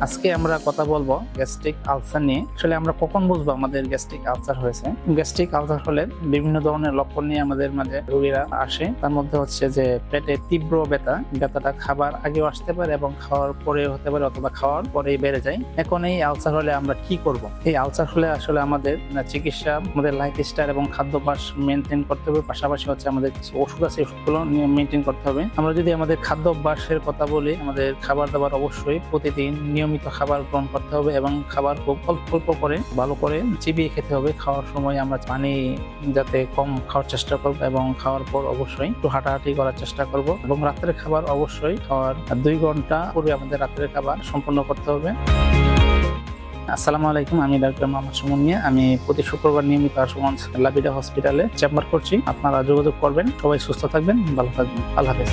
আজকে আমরা কথা বলবো গ্যাস্ট্রিক আলসার নিয়ে। আসলে আমরা কখন বুঝবো আমাদের গ্যাস্ট্রিক আলসার হয়েছে? গ্যাস্ট্রিক আলসার হলে বিভিন্ন ধরনের লক্ষণ নিয়ে আমাদের মাঝে রোগীরা আসে। তার মধ্যে হচ্ছে যে পেটে তীব্র ব্যথাটা খাবার আগেও আসতে পারে এবং খাওয়ার পরে হতে পারে অথবা খাওয়ার পরেই বেড়ে যায়। এখন এই আলসার হলে আমরা কি করব? এই আলসার হলে আসলে আমাদের চিকিৎসা, আমাদের লাইফস্টাইল এবং খাদ্যাভ্যাস মেনটেন করতে হবে। পাশাপাশি হচ্ছে আমাদের কিছু ওষুধ আছে, ওষুধগুলো মেনটেন করতে হবে। আমরা যদি আমাদের খাদ্যাভ্যাসের কথা বলি, আমাদের খাবার দাবার অবশ্যই প্রতিদিন নিয়মিত খাবার গ্রহণ করতে হবে এবং খাবার খুব অল্প করে ভালো করে চিবিয়ে খেতে হবে। খাওয়ার সময় আমরা পানি যাতে কম খাওয়ার চেষ্টা করবো এবং খাওয়ার পর অবশ্যই একটু হাঁটাহাঁটি করার চেষ্টা করব এবং রাত্রের খাবার অবশ্যই খাওয়ার 2 ঘন্টা পূর্বে আমাদের রাত্রের খাবার সম্পন্ন করতে হবে। আসসালামু আলাইকুম, আমি ডাক্তার মোহাম্মদ সুমন মিয়া। আমি প্রতি শুক্রবার নিয়মিত আশুগঞ্জ লাবিডা হসপিটালে চেম্বার করছি। আপনারা যোগাযোগ করবেন। সবাই সুস্থ থাকবেন, ভালো থাকবেন। আল্লাহ হাফেজ।